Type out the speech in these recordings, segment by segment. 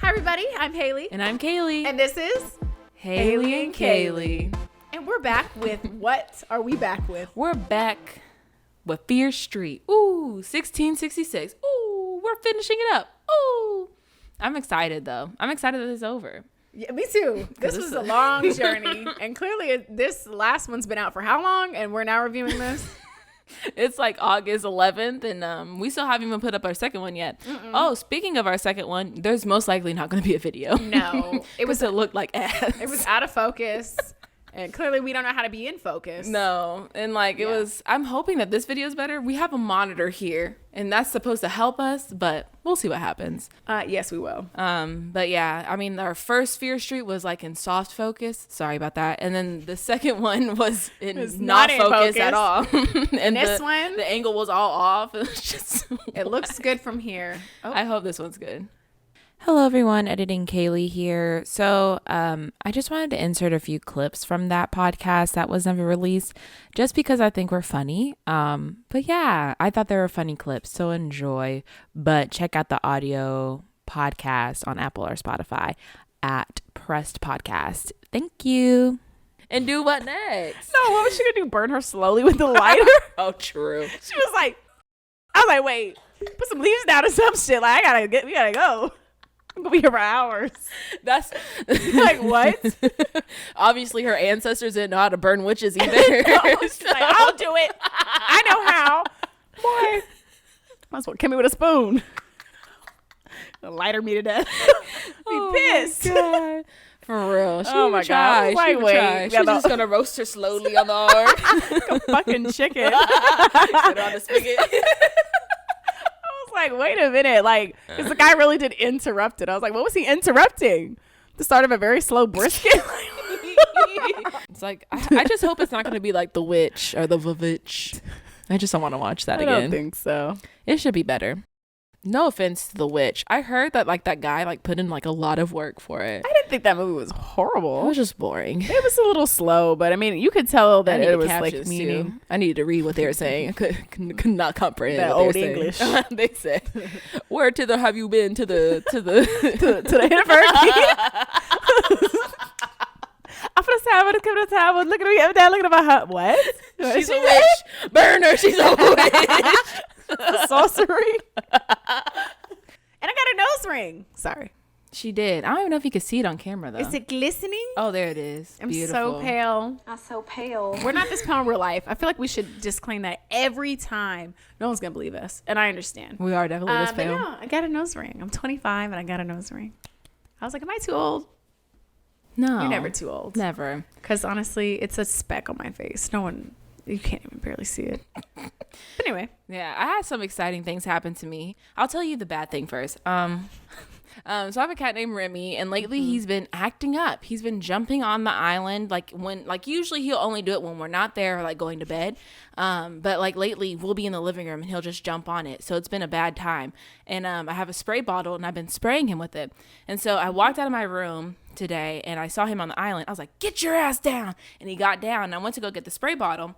Hi, everybody. I'm Hayley. And I'm Kayli. And this is Hayley and Kayli. And we're back with, what are we back with? We're back with Fear Street. Ooh, 1666. Ooh, we're finishing it up. Ooh. I'm excited, though. I'm excited that it's over. Yeah, me too. This was a long journey. And clearly, this last one's been out for how long? And we're now reviewing this? It's like August 11th, and we still haven't even put up our second one yet. Mm-mm. Oh, speaking of our second one, there's most likely not going to be a video. No. It looked like ass. It was out of focus. And clearly we don't know how to be in focus. No. And it was, I'm hoping that this video is better. We have a monitor here, and that's supposed to help us, but we'll see what happens. Yes, we will. But yeah, I mean, our first Fear Street was in soft focus. Sorry about that. And then the second one was not focus at all. And this one, the angle was all off. It was just it looks good from here. Oh. I hope this one's good. Hello everyone, Editing Kayli here. So I just wanted to insert a few clips from that podcast that was never released just because I think we're funny. But yeah, I thought they were funny clips, so enjoy. But check out the audio podcast on Apple or Spotify at Pressed Podcast. Thank you. And do what next? No, what was she gonna do? Burn her slowly with the lighter? Oh, true. She was like, I was like, wait, put some leaves down or some shit. Like, we gotta go. I'm gonna be here for hours. That's like, what? Obviously her ancestors didn't know how to burn witches either. No, she's like, I'll do it. I know how. Boy, might as well kill me with a spoon. Lighter me to death. Be pissed. God. For real. She oh my try. God. She's just gonna roast her slowly on the arc. Like a fucking chicken. Put it on the spigot. Like, wait a minute, because the guy really did interrupt it. I was like, what was he interrupting? The start of a very slow brisket? It's like, I just hope it's not going to be like The Witch or The Vavitch. I just don't want to watch that again. I don't think so. It should be better. No offense to The Witch. I heard that that guy put in a lot of work for it. I didn't think that movie was horrible. It was just boring. It was a little slow, but I mean, you could tell that it was meaning. Too. I needed to read what they were saying. I could not comprehend that what old they were English. Saying. They said, "Where to the have you been to the to the university?" I'm gonna say I'm gonna come to town. Look at me, I'm down looking at my hut. What? She's a witch. Burn her. She's a witch. Sorcery. And I got a nose ring. Sorry. She did. I don't even know if you could see it on camera though. Is it glistening? Oh, there it is. I'm beautiful. So pale. I'm so pale. We're not this pale in real life. I feel like we should disclaim that every time. No one's gonna believe us, and I understand. We are definitely this pale. But no, I got a nose ring. I'm 25 and I got a nose ring. I was like, am I too old? No, you're never too old. Never. Because honestly, it's a speck on my face. You can't even barely see it. But anyway. Yeah, I had some exciting things happen to me. I'll tell you the bad thing first. So I have a cat named Remy, and lately he's been acting up. He's been jumping on the island. Usually he'll only do it when we're not there or going to bed. But lately we'll be in the living room and he'll just jump on it. So it's been a bad time. And I have a spray bottle and I've been spraying him with it. And so I walked out of my room today and I saw him on the island. I was like, get your ass down. And he got down and I went to go get the spray bottle.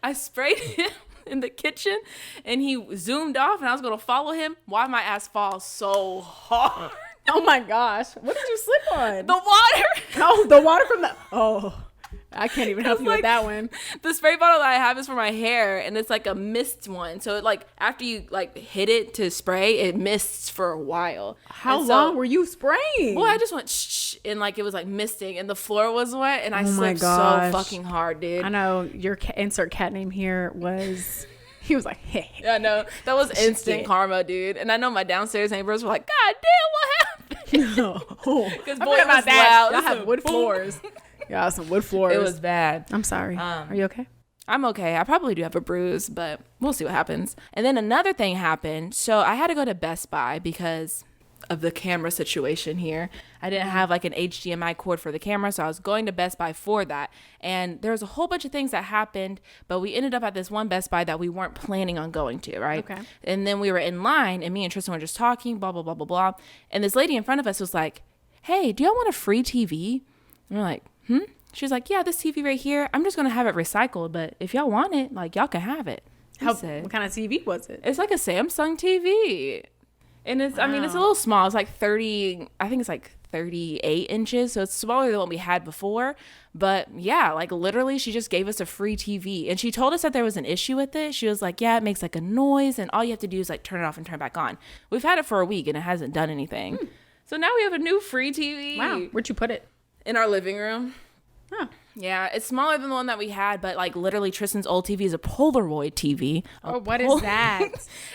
I sprayed him in the kitchen and he zoomed off and I was going to follow him. Why my ass falls so hard? Oh my gosh. What did you slip on? The water. Oh, the water from the... Oh, I can't even help you with that one. The spray bottle that I have is for my hair and it's a mist one. So it after you hit it to spray, it mists for a while. How long were you spraying? Well, I just went shh and it was misting and the floor was wet and I slipped so fucking hard, dude. I know your insert cat name here was... He was like, hey. Yeah, no, that was instant karma, dude. And I know my downstairs neighbors were like, God damn, what happened? No. Because boy, about that. Y'all have wood floors. Y'all some wood floors. It was bad. I'm sorry. Are you okay? I'm okay. I probably do have a bruise, but we'll see what happens. And then another thing happened. So I had to go to Best Buy because of the camera situation here. I didn't have an HDMI cord for the camera, so I was going to Best Buy for that. And there was a whole bunch of things that happened, but we ended up at this one Best Buy that we weren't planning on going to, right? Okay. And then we were in line, and me and Tristan were just talking, blah, blah, blah, blah, blah. And this lady in front of us was like, hey, do y'all want a free TV? And we're like, She's like, yeah, this TV right here, I'm just going to have it recycled, but if y'all want it, y'all can have it. What kind of TV was it? It's like a Samsung TV. And it's, I mean, it's a little small. It's like 30, I think it's like 38 inches. So it's smaller than what we had before. But yeah, like literally she just gave us a free TV. And she told us that there was an issue with it. She was like, yeah, it makes like a noise. And all you have to do is like turn it off and turn it back on. We've had it for a week and it hasn't done anything. So now we have a new free TV. Wow. Where'd you put it? In our living room. Huh. Yeah, it's smaller than the one that we had, but like literally Tristan's old TV is a Polaroid TV. Oh, what is that?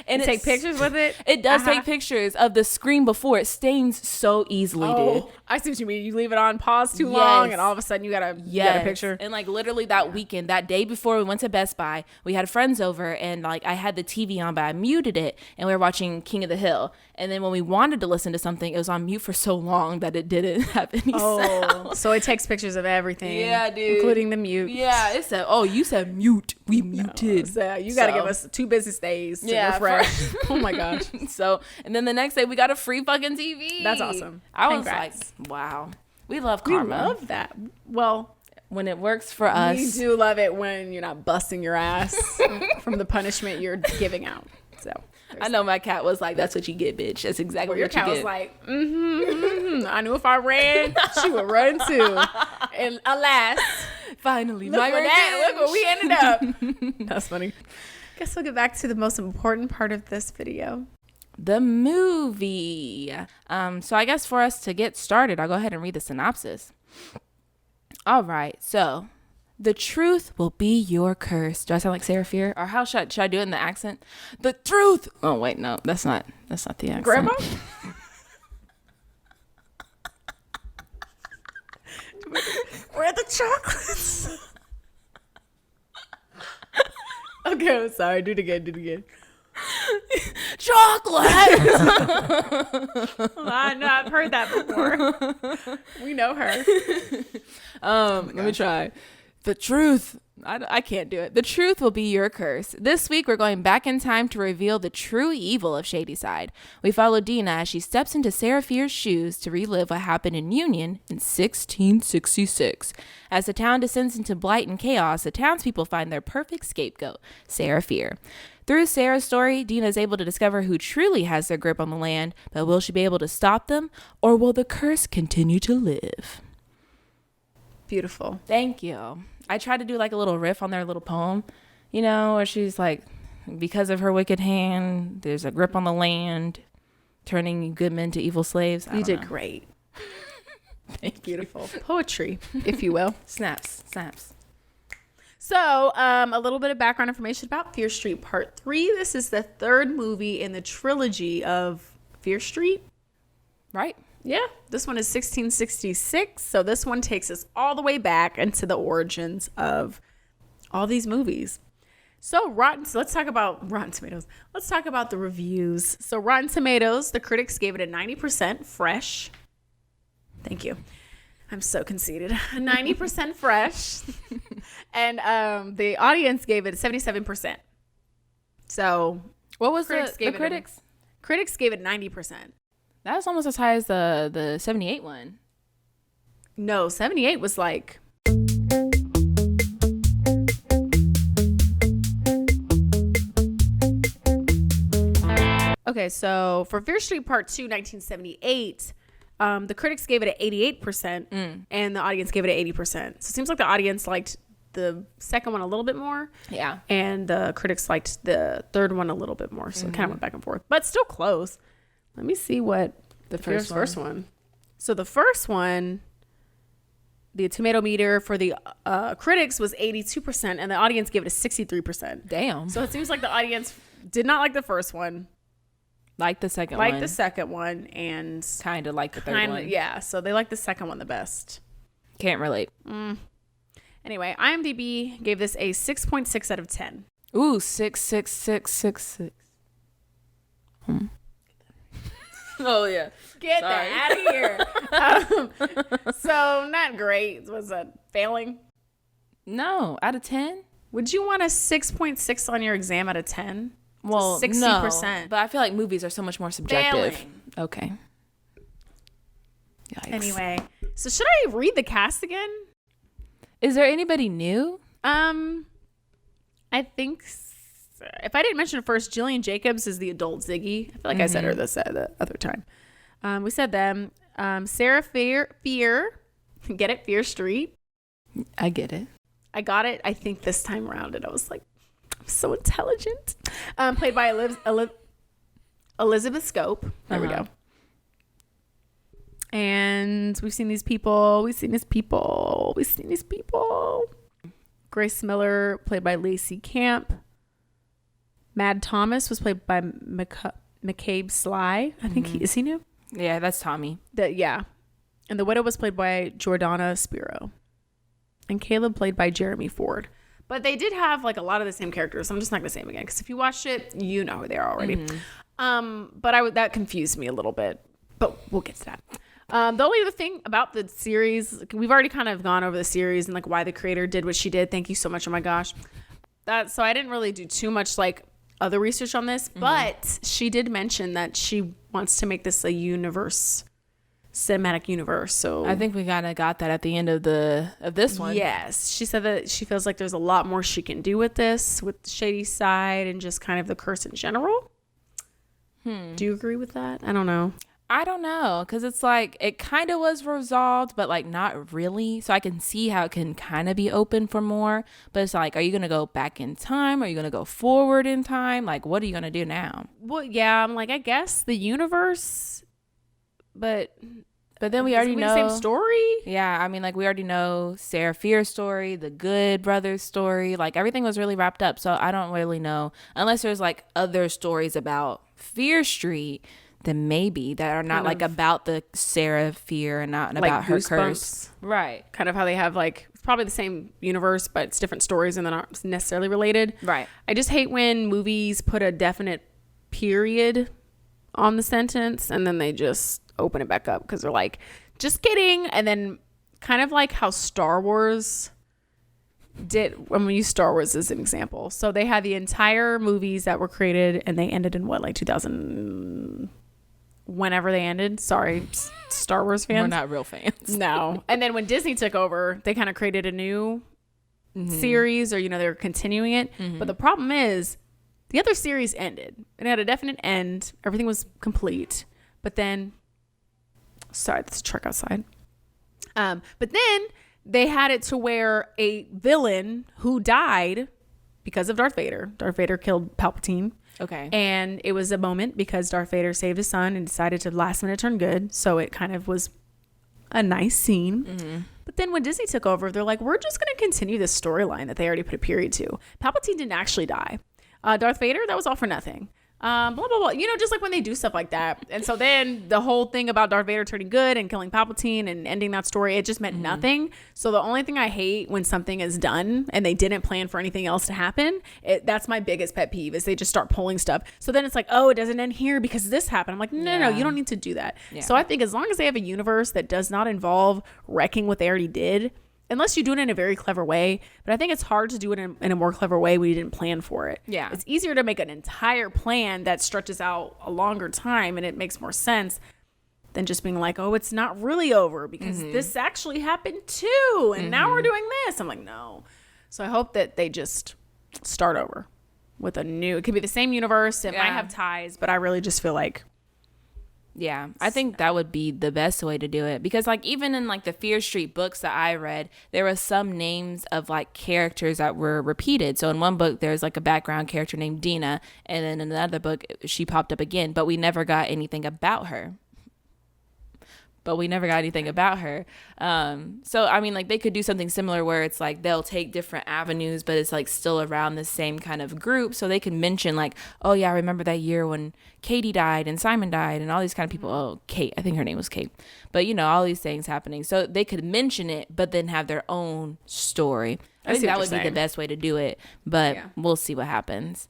And you take pictures with it? It does take pictures of the screen before. It stains so easily, dude. I see what you mean. You leave it on pause too long, and all of a sudden you got a picture. And like literally that weekend, that day before we went to Best Buy, we had friends over, and like I had the TV on, but I muted it, and we were watching King of the Hill. And then when we wanted to listen to something, it was on mute for so long that it didn't have any sound. So it takes pictures of everything. Yeah, dude. Including the mute. Yeah, it said, oh, you said mute. We muted. So you got to give us 2 business days to refresh. Oh my gosh. So, and then the next day we got a free fucking TV. That's awesome. I was like, wow. We love karma. We love that. Well, when it works for us. We do love it when you're not busting your ass from the punishment you're giving out. So I know my cat was like, that's what you get, bitch. That's exactly what you get. Your cat was like, I knew if I ran, she would run too. And alas, finally, look where we ended up. That's funny. Guess we'll get back to the most important part of this video. The movie. So I guess for us to get started, I'll go ahead and read the synopsis. All right. So the truth will be your curse. Do I sound like Sara Fier? Or how should I do it in the accent? The truth. Oh wait, no, that's not the accent. Grandma? Where are the chocolates? Okay, I'm sorry. Do it again. Chocolate. I know, I've heard that before. We know her. Let me try. The truth. I can't do it. The truth will be your curse. This week, we're going back in time to reveal the true evil of Shadyside. We follow Deena as she steps into Sara Fier's shoes to relive what happened in Union in 1666. As the town descends into blight and chaos, the townspeople find their perfect scapegoat, Sara Fier. Through Sarah's story, Deena is able to discover who truly has their grip on the land, but will she be able to stop them, or will the curse continue to live? Beautiful. Thank you. I tried to do like a little riff on their little poem, where she's like, because of her wicked hand, there's a grip on the land, turning good men to evil slaves. You did great. Beautiful. Poetry, if you will. Snaps. So, a little bit of background information about Fear Street Part 3. This is the 3rd movie in the trilogy of Fear Street. Right? Yeah. This one is 1666. So this one takes us all the way back into the origins of all these movies. So let's talk about Rotten Tomatoes. Let's talk about the reviews. So Rotten Tomatoes, the critics gave it a 90% fresh. Thank you. I'm so conceited. 90% fresh. And the audience gave it 77%. So what was the critics? Critics gave it 90%. That was almost as high as the 78 one. No, 78 was like... Okay, so for Fear Street Part 2, 1978... the critics gave it an 88% and the audience gave it an 80%. So it seems like the audience liked the second one a little bit more. Yeah. And the critics liked the third one a little bit more. So it kind of went back and forth. But still close. Let me see what the first one. So the first one, the tomato meter for the critics was 82% and the audience gave it a 63%. Damn. So it seems like the audience did not like the first one. Like the second one and kind of like the third one. Yeah, so they like the second one the best. Can't relate. Anyway, IMDb gave this a 6.6 out of 10. Ooh, 6.6666. Oh yeah. Get that out of here. So not great. Was that failing? No, out of 10. Would you want a 6.6 on your exam out of 10? Well, 60%. No, but I feel like movies are so much more subjective. Failing. Okay. Yikes. Anyway, so should I read the cast again? Is there anybody new? I think if I didn't mention it first, Jillian Jacobs is the adult Ziggy. I feel like I said her the other time. We said them. Sara Fier. Get it? Fear Street. I get it. I got it, I think, this time around. And I was like, I'm so intelligent. Played by Elizabeth Scope. There we go. And we've seen these people. Grace Miller, played by Lacey Camp. Mad Thomas was played by McCabe Sly. I think is he new? Yeah, that's Tommy. Yeah. And the widow was played by Jordana Spiro. And Caleb played by Jeremy Ford. But they did have like a lot of the same characters. I'm just not going to say them again because if you watched it, you know who they are already. But that confused me a little bit. But we'll get to that. The only other thing about the series, we've already kind of gone over the series and like why the creator did what she did. Thank you so much. Oh my gosh. So I didn't really do too much like other research on this, but she did mention that she wants to make this a cinematic universe. So I think we kind of got that at the end of this one. Yes. She said that she feels like there's a lot more she can do with this, with the shady side and just kind of the curse in general. Do you agree with that? I don't know. I don't know, because it's like it kind of was resolved, but like not really. So I can see how it can kind of be open for more. But it's like, are you going to go back in time? Are you going to go forward in time? Like, what are you going to do now? Well, yeah, I'm like, I guess the universe, but then we already know the same story. Yeah, I mean, like we already know Sara Fier's story, the Good brothers story. Like everything was really wrapped up. So I don't really know, unless there's like other stories about Fear Street. Then maybe that are not like about the Sara Fier and not like about her curse. Right. Kind of how they have like, it's probably the same universe, but it's different stories and they're not necessarily related. Right. I just hate when movies put a definite period on the sentence and then they just open it back up because they're like, just kidding. And then kind of like how Star Wars did. I'm going to use Star Wars as an example. So they had the entire movies that were created and they ended in what, like 2000... whenever they ended. Sorry, Star Wars fans. We're not real fans. No. And then when Disney took over, they kind of created a new series, or they were continuing it. But the problem is the other series ended. It had a definite end. Everything was complete. But then, sorry, there's a truck outside. But then they had it to where a villain who died because of Darth Vader. Darth Vader killed Palpatine. Okay. And it was a moment because Darth Vader saved his son and decided to last minute turn good. So it kind of was a nice scene. But then when Disney took over, they're like, we're just going to continue this storyline that they already put a period to. Palpatine didn't actually die. Darth Vader, that was all for nothing. Blah, blah, blah. Just like when they do stuff like that. And so then the whole thing about Darth Vader turning good and killing Palpatine and ending that story, it just meant nothing. So the only thing I hate when something is done and they didn't plan for anything else to happen, that's my biggest pet peeve, is they just start pulling stuff. So then it's like, oh, it doesn't end here because this happened. I'm like, no, you don't need to do that. Yeah. So I think as long as they have a universe that does not involve wrecking what they already did, unless you do it in a very clever way. But I think it's hard to do it in a more clever way when you didn't plan for it. Yeah. It's easier to make an entire plan that stretches out a longer time and it makes more sense than just being like, oh, it's not really over because this actually happened too. And now we're doing this. I'm like, no. So I hope that they just start over with a new, it could be the same universe. It might have ties, but I really just feel like, yeah, I think that would be the best way to do it, because like even in like the Fear Street books that I read, there were some names of like characters that were repeated. So in one book there's like a background character named Deena, and then in another book she popped up again, but we never got anything about her. So I mean, like they could do something similar where it's like they'll take different avenues, but it's like still around the same kind of group. So they can mention like, oh yeah, I remember that year when Katie died and Simon died and all these kind of people. Oh, Kate, I think her name was Kate. But all these things happening. So they could mention it, but then have their own story. I think that would be the best way to do it, but we'll see what happens.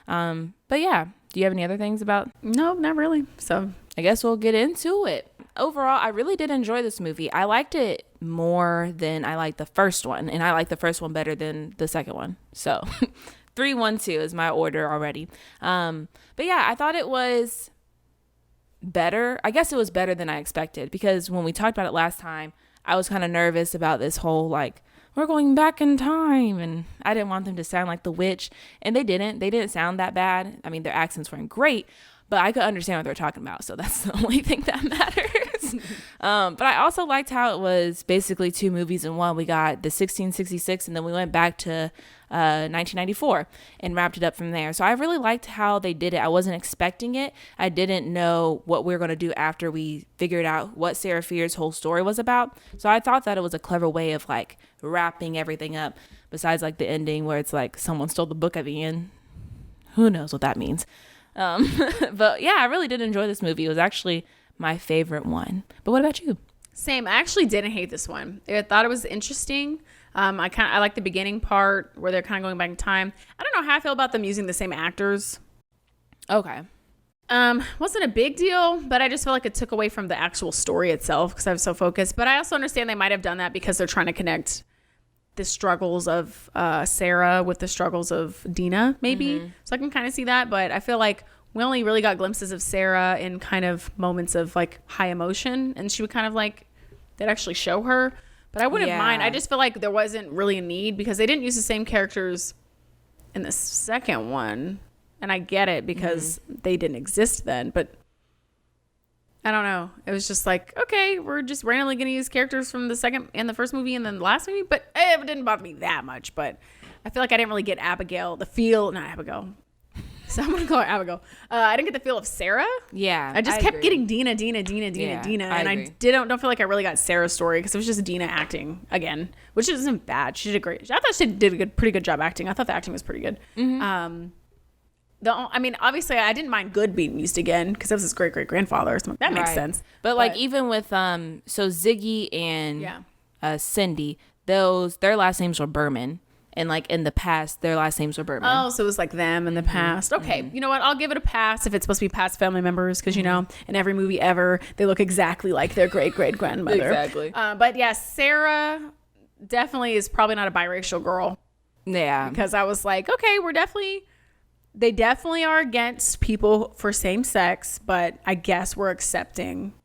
But yeah, do you have any other things about? No, not really. So I guess we'll get into it. Overall, I really did enjoy this movie. I liked it more than I liked the first one, and I liked the first one better than the second one. So 3, 1, 2 is my order already. But yeah, I thought it was better. I guess it was better than I expected, because when we talked about it last time, I was kind of nervous about this whole like, we're going back in time. And I didn't want them to sound like the witch. And they didn't sound that bad. I mean, their accents weren't great, but I could understand what they're talking about. So that's the only thing that matters. But I also liked how it was basically 2 movies in one. We got the 1666 and then we went back to 1994 and wrapped it up from there. So I really liked how they did it. I wasn't expecting it. I didn't know what we were going to do after we figured out what Sara Fier's whole story was about. So I thought that it was a clever way of like wrapping everything up, besides like the ending where it's like someone stole the book at the end. Who knows what that means. But yeah, I really did enjoy this movie. It was actually my favorite one. But what about you? Same. I actually didn't hate this one. I thought it was interesting. I like the beginning part where they're kind of going back in time. I don't know how I feel about them using the same actors. Okay. Wasn't a big deal, but I just feel like it took away from the actual story itself because I was so focused. But I also understand they might have done that because they're trying to connect the struggles of Sara with the struggles of Deena, maybe. So I can kind of see that. But I feel like we only really got glimpses of Sara in kind of moments of like high emotion, and she would kind of like they'd actually show her. But I wouldn't mind. I just feel like there wasn't really a need because they didn't use the same characters in the second one. And I get it because they didn't exist then. But I don't know. It was just like, okay, we're just randomly going to use characters from the second and the first movie and then the last movie. But it didn't bother me that much. But I feel like I didn't really get not Abigail. So I'm going to call her Abigail. I didn't get the feel of Sara. Yeah. I just kept getting Deena. And I don't feel like I really got Sarah's story because it was just Deena acting again, which isn't bad. She did great. I thought she did a pretty good job acting. I thought the acting was pretty good. Obviously I didn't mind Good being used again because it was his great-great-grandfather. So that makes sense. But like even with, so Ziggy and Cindy, their last names were Berman. And like in the past, their last names were Berman. Oh, so it was like them in the past. Okay, you know what? I'll give it a pass if it's supposed to be past family members because, you know, in every movie ever, they look exactly like their great-great-grandmother. Exactly. But yeah, Sara definitely is probably not a biracial girl. Yeah. Because I was like, okay, they definitely are against people for same sex, but I guess we're accepting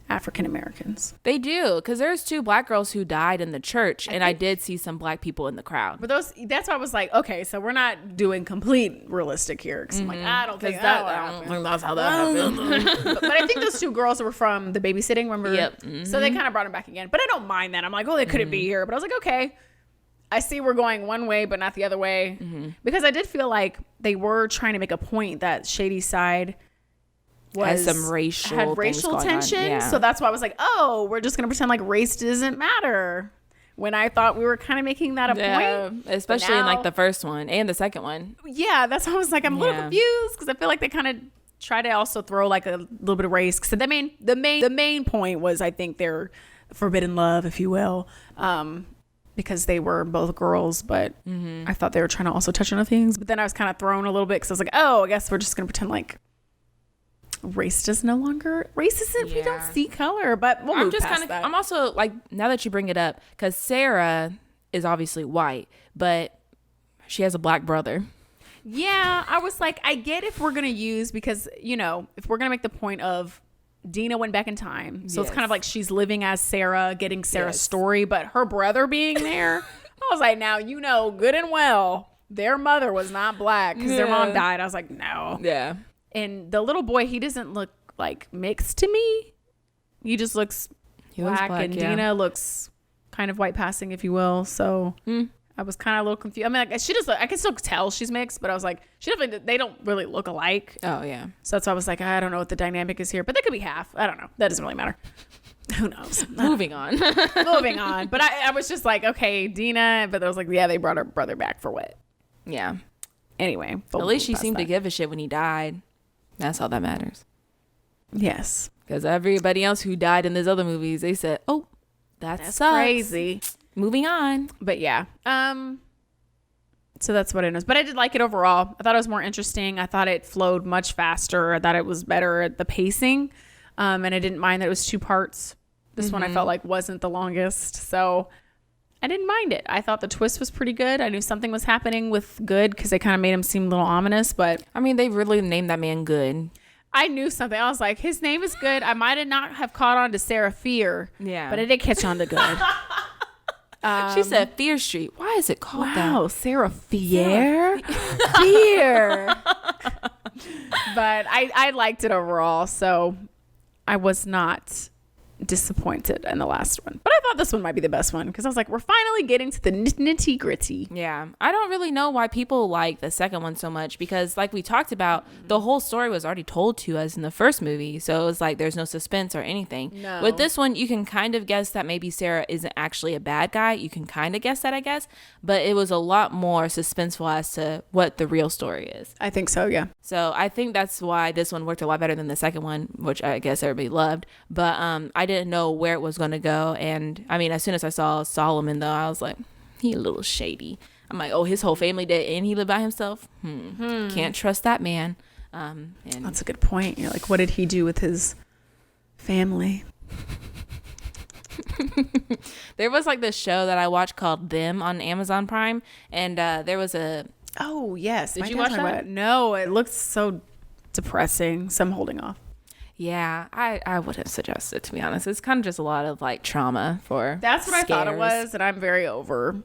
African Americans. They do, because there's 2 black girls who died in the church, and I did see some black people in the crowd. But that's why I was like, okay, so we're not doing complete realistic here. Because I'm like, I don't think that's how that happened. but I think those 2 girls were from the babysitting, remember? Yep. So they kind of brought them back again. But I don't mind that. I'm like, oh, they couldn't be here. But I was like, okay, I see we're going one way, but not the other way. Because I did feel like they were trying to make a point that Shady Side had racial tension. Yeah. So that's why I was like, oh, we're just gonna pretend like race doesn't matter, when I thought we were kind of making that a point, especially in like the first one and the second one. Yeah, that's why I was like, I'm a little confused because I feel like they kind of try to also throw like a little bit of race. So the main point was, I think, their forbidden love, if you will, because they were both girls. But I thought they were trying to also touch on other things. But then I was kind of thrown a little bit because I was like, oh, I guess we're just gonna pretend like race isn't we don't see color. But we'll move past that. I'm also like, now that you bring it up, because Sara is obviously white, but she has a black brother. Yeah, I was like, I get if we're gonna use, because, you know, if we're gonna make the point of Deena went back in time, so it's kind of like she's living as Sara, getting Sarah's story, but her brother being there, I was like, now, you know good and well their mother was not black because their mom died. I was like, no. Yeah. And the little boy, he doesn't look like mixed to me. He just looks black, and Deena looks kind of white passing, if you will. So I was kind of a little confused. I mean, like, she just, I can still tell she's mixed, but I was like, they don't really look alike. Oh, yeah. So that's why I was like, I don't know what the dynamic is here, but they could be half. I don't know. That doesn't really matter. Who knows? Moving on. But I was just like, okay, Deena. But I was like, yeah, they brought her brother back for what? Yeah. Anyway. At least she seemed to give a shit when he died. That's all that matters. Yes. Because everybody else who died in those other movies, they said, oh, that's crazy. Moving on. But yeah. So that's what it is. But I did like it overall. I thought it was more interesting. I thought it flowed much faster. I thought it was better at the pacing. And I didn't mind that it was 2 parts. This one I felt like wasn't the longest. So I didn't mind it. I thought the twist was pretty good. I knew something was happening with Good because they kind of made him seem a little ominous. But I mean, they really named that man Good. I knew something. I was like, his name is Good. I might have not have caught on to Sara Fier. Yeah. But I did catch on to Good. She said Fear Street. Why is it called that? Wow, Sara Fier. Fier. But I liked it overall, so I was not disappointed in the last one. But I thought this one might be the best one because I was like, we're finally getting to the nitty gritty. Yeah. I don't really know why people like the second one so much because like we talked about, the whole story was already told to us in the first movie. So it was like there's no suspense or anything. No. With this one, you can kind of guess that maybe Sarah isn't actually a bad guy. You can kind of guess that, I guess. But it was a lot more suspenseful as to what the real story is. I think so, yeah. So I think that's why this one worked a lot better than the second one, which I guess everybody loved. But I didn't know where it was going to go. And I mean, as soon as I saw Solomon, though, I was like, he a little shady. I'm like, oh, his whole family dead and he lived by himself? Can't trust that man. And that's a good point. You're like, what did he do with his family? There was like this show that I watched called Them on Amazon Prime. And there was a... Oh, yes. Did you watch that? No, it looks so depressing. So I'm holding off. Yeah, I wouldn't suggest it, to be honest. It's kind of just a lot of like trauma for That's what scares. I thought it was, and I'm very over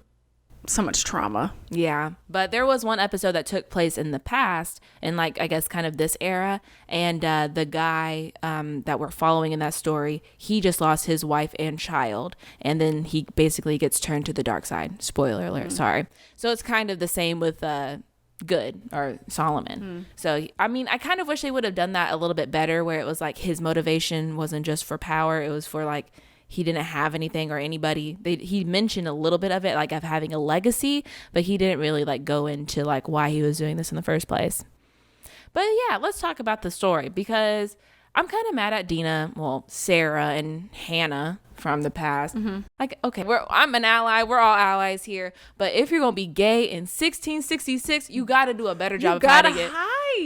so much trauma. Yeah, but there was one episode that took place in the past, in like I guess kind of this era, and the guy that we're following in that story, he just lost his wife and child, and then he basically gets turned to the dark side. Spoiler alert, sorry. So it's kind of the same with Good or Solomon. So I mean, I kind of wish they would have done that a little bit better, where it was like his motivation wasn't just for power, it was for like he didn't have anything or anybody. He mentioned a little bit of it, like of having a legacy, but he didn't really like go into like why he was doing this in the first place. But yeah, let's talk about the story, because I'm kind of mad at Deena, well, Sarah and Hannah from the past. Like, okay, I'm an ally. We're all allies here. But if you're going to be gay in 1666, you got to do a better job of hiding it.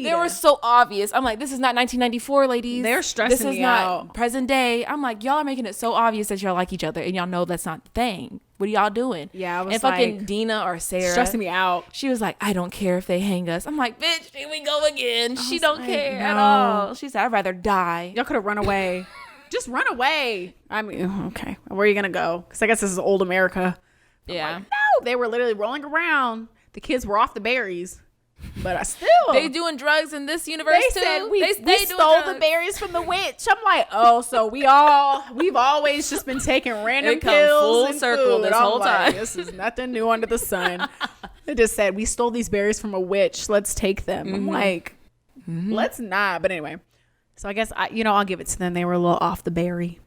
They were so obvious. I'm like, this is not 1994, ladies. They're stressing This is me not out. present day. I'm like, y'all are making it so obvious that y'all like each other, and y'all know that's not the thing. What are y'all doing? Yeah, I was and fucking like, Deena or Sarah stressing me out. She was like, I don't care if they hang us. I'm like, bitch, here we go again. She don't like, care at no. all. She said, I'd rather die. Y'all could have run away. Just run away. I mean, okay. Where are you going to go? Because I guess this is old America. Yeah. Like, no, they were literally rolling around. The kids were off the berries. But I still. They doing drugs in this universe They too? said we doing stole the drugs. berries from the witch. I'm like, oh, so we've always just been taking random It come pills full and circle food. this I'm whole like, time. This is nothing new under the sun. They just said we stole these berries from a witch. Let's take them. I'm like, let's not. But anyway, so I guess I'll give it to them. They were a little off the berry.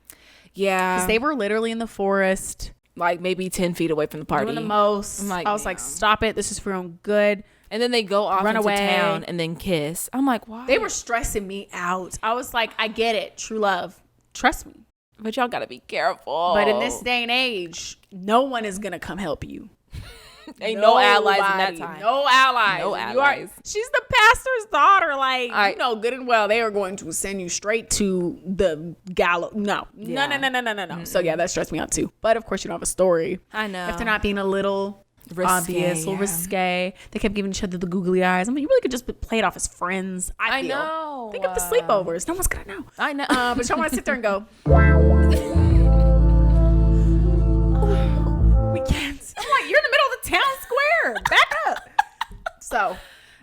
Yeah. Because they were literally in the forest. like maybe 10 feet away from the party. Doing the most. I'm like, I was like, damn. stop it. This is for your own good. And then they go off Run into away. town and then kiss. I'm like, why? They were stressing me out. I was like, I get it. True love. Trust me. But y'all gotta be careful. But in this day and age, no one is going to come help you. Ain't no allies in that Nobody. time. No allies. No You allies. she's the pastor's daughter. Like, I- you know good and well, they are going to send you straight to the gallows. No. Yeah. No. Mm-hmm. So, yeah, that stressed me out, too. But, of course, you don't have a story. I know. If they're not being a little Risque, obvious or yeah. risque. They kept giving each other the googly eyes. I mean, you really could just play it off as friends. I feel. know. Think of the sleepovers. No one's going to know. I know. But y'all want to sit there and go, we can't. I'm like, you're in the middle of the town square. Back up. So,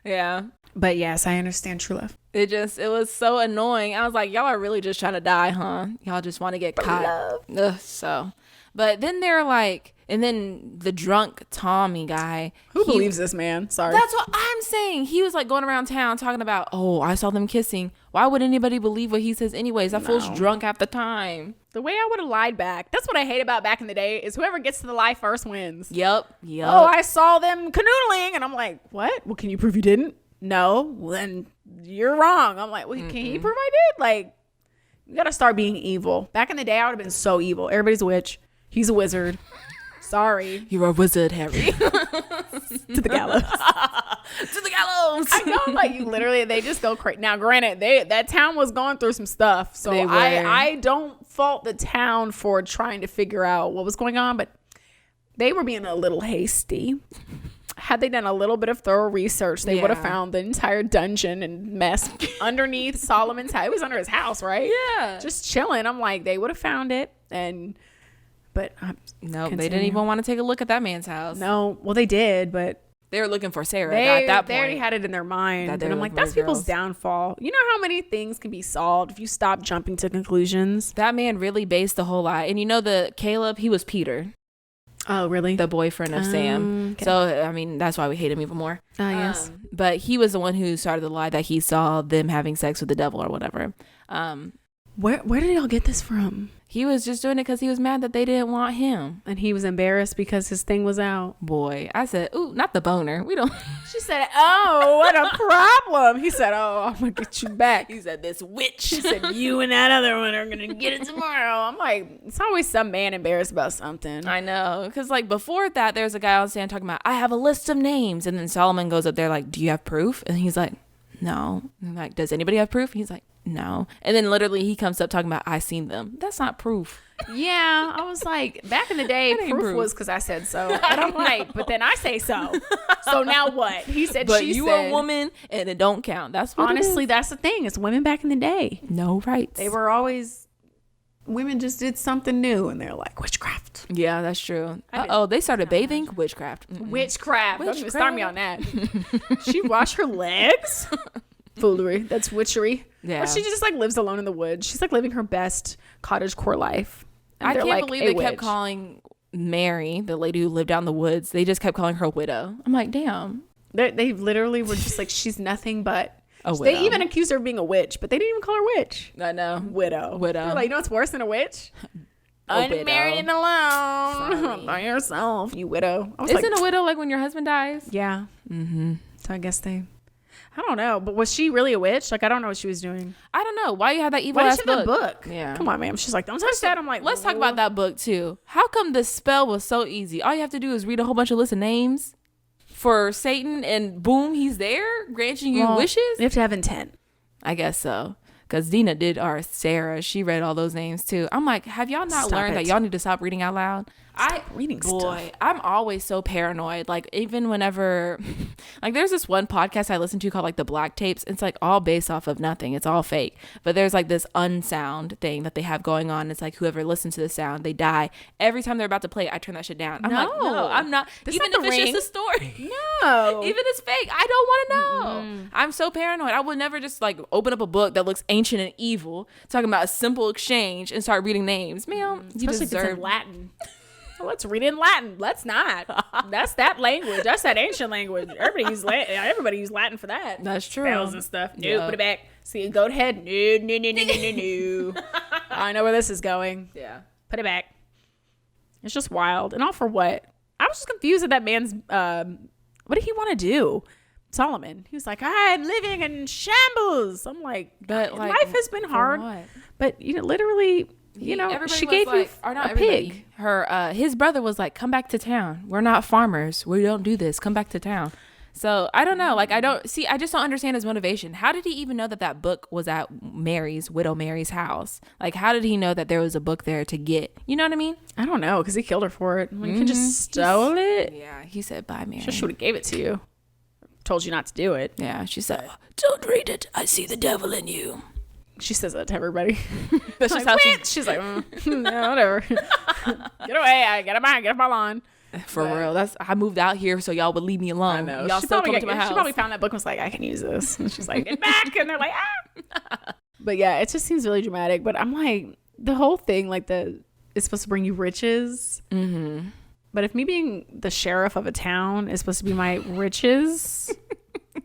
Yeah. but yes, I understand true love. It was so annoying. I was like, y'all are really just trying to die, huh? Y'all just want to get caught. Ugh, so, but then they're like, and then the drunk Tommy guy. Who believes this man? Sorry. That's what I'm saying. He was like going around town talking about, oh, I saw them kissing. Why would anybody believe what he says anyways? That fool's drunk half the time. The way I would have lied back. That's what I hate about back in the day is whoever gets to the lie first wins. Yep. Oh, I saw them canoodling. And I'm like, what? Well, can you prove you didn't? No. Well, then you're wrong. I'm like, well, can you prove I did? Like, you got to start being evil. Back in the day, I would have been so evil. Everybody's a witch. He's a wizard. Sorry. You're a wizard, Harry. To the gallows. To the gallows. I know, like you literally, they just go crazy. Now, granted, that town was going through some stuff, so They were. I don't fault the town for trying to figure out what was going on, but they were being a little hasty. Had they done a little bit of thorough research, they would have Yeah. found the entire dungeon and mess underneath Solomon's house. It was under his house, right? Yeah. Just chilling. I'm like, they would have found it, and But no, they didn't even want to take a look at that man's house. No, well, they did, but they were looking for Sarah at that point. They already had it in their mind. And I'm like, that's people's downfall. You know how many things can be solved if you stop jumping to conclusions? That man really based the whole lie. And you know, Caleb, he was Peter. Oh, really? The boyfriend of Sam. Okay. So, I mean, that's why we hate him even more. Yes. But he was the one who started the lie that he saw them having sex with the devil or whatever. Where did y'all get this from? He was just doing it because he was mad that they didn't want him. And he was embarrassed because his thing was out. Boy, I said, ooh, not the boner. We don't. She said, oh, what a problem. He said, oh, I'm going to get you back. He said, this witch. She said, you and that other one are going to get it tomorrow. I'm like, it's always some man embarrassed about something. I know. Because like before that, there's a guy on stand talking about, I have a list of names. And then Solomon goes up there like, do you have proof? And he's like, no. And I'm like, does anybody have proof? He's like, no. And then literally he comes up talking about, I seen them. That's not proof. Yeah, I was like, back in the day, proof was because I said so. And I'm like, but then I say so. So now what? He said, but she you said. a woman and it don't count. That's what honestly, that's the thing. It's women back in the day. No rights. They were always, women just did something new and they're like, witchcraft. Yeah, that's true. They started bathing? Witchcraft. Mm-mm. Witchcraft. Don't even start me on that. She washed her legs? Foolery. That's witchery. Yeah. Or she just like lives alone in the woods. She's like living her best cottagecore life. And I can't believe they kept calling Mary, the lady who lived out in the woods, they just kept calling her widow. I'm like, damn. They literally were just like, she's nothing but a widow. They even accused her of being a witch, but they didn't even call her witch. I know. Widow. They're like, you know what's worse than a witch? Unmarried and alone by yourself, you widow. Isn't a widow like when your husband dies? Yeah. Mm-hmm. So I guess I don't know, but was she really a witch? Like, I don't know what she was doing. I don't know. Why you have that evil ass book? What is in the book? Yeah. Come on, ma'am. She's like, don't touch that. I'm like, let's talk about that book too. How come the spell was so easy? All you have to do is read a whole bunch of list of names for Satan and boom, he's there granting you wishes? You have to have intent. I guess so. Because Deena did, or Sarah, she read all those names too. I'm like, have y'all not learned that y'all need to stop reading out loud? Reading stuff. I'm always so paranoid. Like, even whenever, like, there's this one podcast I listen to called like the Black Tapes. It's like all based off of nothing. It's all fake. But there's like this unsound thing that they have going on. It's like whoever listens to the sound, they die. Every time they're about to play it, I turn that shit down. I'm like, no, I'm not. Even if it's just a story. No. Even if it's fake, I don't want to know. Mm-mm. I'm so paranoid. I would never just like open up a book that looks ancient and evil, talking about a simple exchange and start reading names. Ma'am, you especially if it's in Latin. Let's read it in Latin. Let's not. That's that language. That's that ancient language. Everybody use Latin for that. That's true. Spells and stuff. No, put it back. See, go ahead. No. I know where this is going. Yeah. Put it back. It's just wild. And all for what? I was just confused at that man's, what did he want to do? Solomon. He was like, I'm living in shambles. I'm like, but like, life has been hard. But, literally... she gave you a pig. His brother was like, come back to town. We're not farmers. We don't do this. Come back to town. So I don't know. Like, I just don't understand his motivation. How did he even know that book was at widow Mary's house? Like, how did he know that there was a book there to get? You know what I mean? I don't know, because he killed her for it. Like, he just stole it. Yeah, he said, bye, Mary. She would have gave it to you. Told you not to do it. Yeah, she said, don't read it. I see the devil in you. She says that to everybody. That's just how she's like, no, whatever. Get away. Get off my lawn. For real. I moved out here so y'all would leave me alone. I know. Y'all still come to my house. She probably found that book and was like, I can use this. And she's like, get back. And they're like, ah. But yeah, it just seems really dramatic. But I'm like, the whole thing, like it's supposed to bring you riches. Mm-hmm. But if me being the sheriff of a town is supposed to be my riches,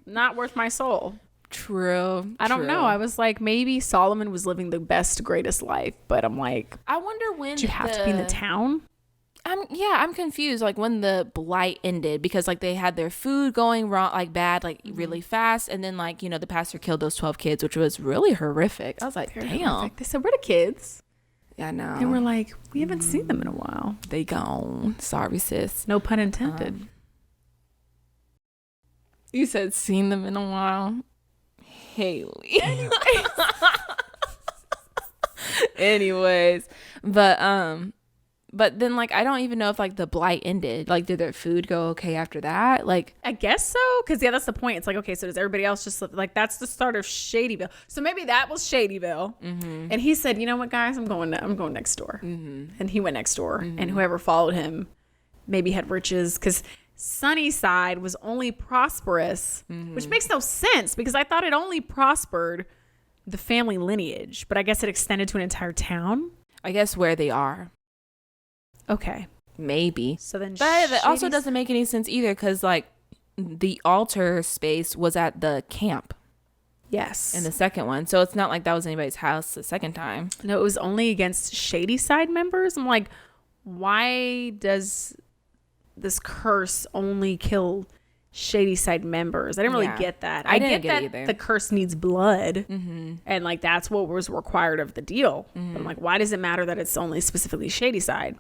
not worth my soul. True. I don't know. I was like, maybe Solomon was living the best, greatest life, but I'm like, I wonder when do you have to be in the town? I'm confused. Like when the blight ended, because like they had their food going wrong, like bad, like really fast, and then like the pastor killed those 12 kids, which was really horrific. I was like, damn. Horrific. They said, where the kids? Yeah, I know. And we're like, we haven't seen them in a while. They gone. Sorry, sis. No pun intended. You said seen them in a while. Hayley. Anyways, but But then, like, I don't even know if, like, the blight ended. Like, did their food go okay after that? Like, I guess so. Because, yeah, that's the point. It's like, okay, so does everybody else just live? Like, that's the start of Shadyville. So maybe that was Shadyville. Mm-hmm. And he said, you know what, guys? I'm going next door. Mm-hmm. And he went next door. Mm-hmm. And whoever followed him maybe had riches. Because Sunnyside was only prosperous, which makes no sense. Because I thought it only prospered the family lineage. But I guess it extended to an entire town. I guess where they are. Okay. Maybe. So then, but it also doesn't make any sense either, because like the altar space was at the camp. Yes. In the second one, so it's not like that was anybody's house the second time. No, it was only against Shadyside members. I'm like, why does this curse only kill Shadyside members? I didn't really get that. I didn't get that either. The curse needs blood, and like that's what was required of the deal. But I'm like, why does it matter that it's only specifically Shadyside?